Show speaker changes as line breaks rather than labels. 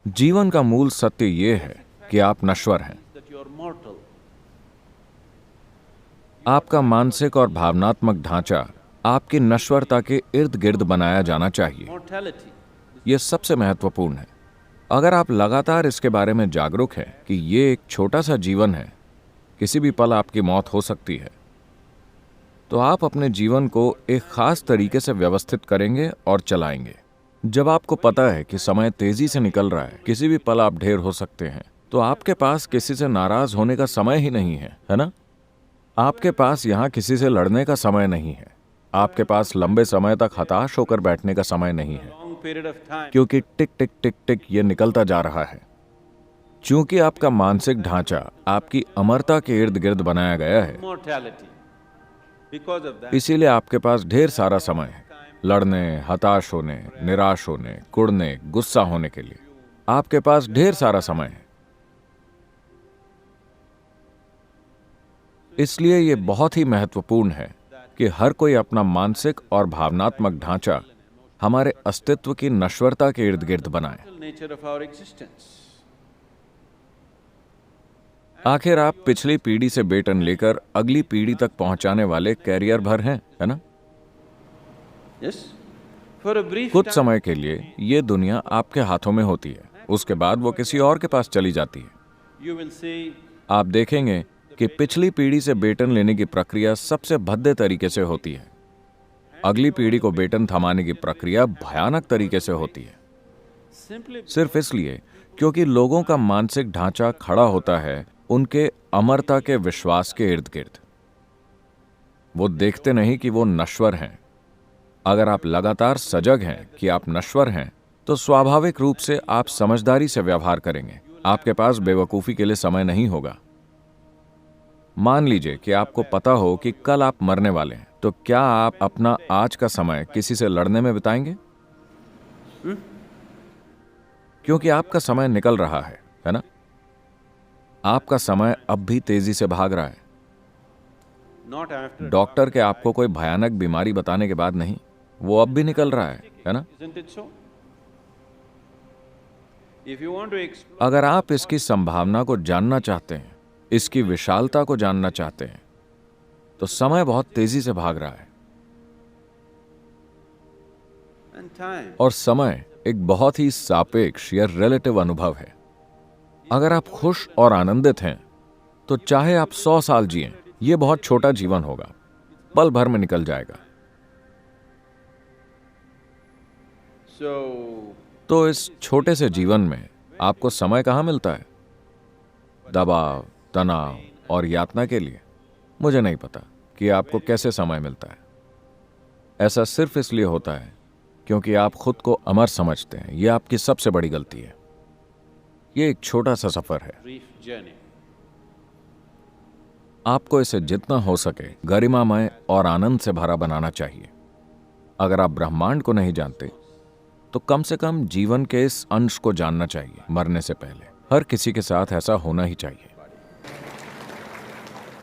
जीवन का मूल सत्य ये है कि आप नश्वर हैं। आपका मानसिक और भावनात्मक ढांचा आपकी नश्वरता के इर्द गिर्द बनाया जाना चाहिए। यह सबसे महत्वपूर्ण है। अगर आप लगातार इसके बारे में जागरूक हैं कि ये एक छोटा सा जीवन है, किसी भी पल आपकी मौत हो सकती है, तो आप अपने जीवन को एक खास तरीके से व्यवस्थित करेंगे और चलाएंगे। जब आपको पता है कि समय तेजी से निकल रहा है, किसी भी पल आप ढेर हो सकते हैं, तो आपके पास किसी से नाराज होने का समय ही नहीं है ना? आपके पास यहां किसी से लड़ने का समय नहीं है। आपके पास लंबे समय तक हताश होकर बैठने का समय नहीं है, क्योंकि टिक टिक टिक टिक ये निकलता जा रहा है। चूंकि आपका मानसिक ढांचा आपकी अमरता के इर्द गिर्द बनाया गया है, इसीलिए आपके पास ढेर सारा समय है लड़ने, हताश होने, निराश होने, कुढ़ने, गुस्सा होने के लिए। आपके पास ढेर सारा समय है। इसलिए यह बहुत ही महत्वपूर्ण है कि हर कोई अपना मानसिक और भावनात्मक ढांचा हमारे अस्तित्व की नश्वरता के इर्द गिर्द बनाए। आखिर आप पिछली पीढ़ी से बेटन लेकर अगली पीढ़ी तक पहुंचाने वाले कैरियर भर हैं, है ना? कुछ समय के लिए ये दुनिया आपके हाथों में होती है, उसके बाद वो किसी और के पास चली जाती है। आप देखेंगे कि पिछली पीढ़ी से बेटन लेने की प्रक्रिया सबसे भद्दे तरीके से होती है। अगली पीढ़ी को बेटन थमाने की प्रक्रिया भयानक तरीके से होती है, सिर्फ इसलिए क्योंकि लोगों का मानसिक ढांचा खड़ा होता है उनके अमरता के विश्वास के इर्द गिर्द। वो देखते नहीं कि वो नश्वर हैं। अगर आप लगातार सजग हैं कि आप नश्वर हैं, तो स्वाभाविक रूप से आप समझदारी से व्यवहार करेंगे। आपके पास बेवकूफी के लिए समय नहीं होगा। मान लीजिए कि आपको पता हो कि कल आप मरने वाले हैं, तो क्या आप अपना आज का समय किसी से लड़ने में बिताएंगे? क्योंकि आपका समय निकल रहा है ना? आपका समय अब भी तेजी से भाग रहा है। डॉक्टर के आपको कोई भयानक बीमारी बताने के बाद नहीं, वो अब भी निकल रहा है ना? अगर आप इसकी संभावना को जानना चाहते हैं, इसकी विशालता को जानना चाहते हैं, तो समय बहुत तेजी से भाग रहा है। और समय एक बहुत ही सापेक्ष या रिलेटिव अनुभव है। अगर आप खुश और आनंदित हैं, तो चाहे आप 100 साल जिएं, यह बहुत छोटा जीवन होगा, पल भर में निकल जाएगा। तो इस छोटे से जीवन में आपको समय कहां मिलता है? दबाव, तनाव और यातना के लिए? मुझे नहीं पता कि आपको कैसे समय मिलता है। ऐसा सिर्फ इसलिए होता है क्योंकि आप खुद को अमर समझते हैं। यह आपकी सबसे बड़ी गलती है। यह एक छोटा सा सफर है। आपको इसे जितना हो सके गरिमामय और आनंद से भरा बनाना चाहिए। अगर आप ब्रह्मांड को नहीं जानते, तो कम से कम जीवन के इस अंश को जानना चाहिए। मरने से पहले हर किसी के साथ ऐसा होना ही चाहिए।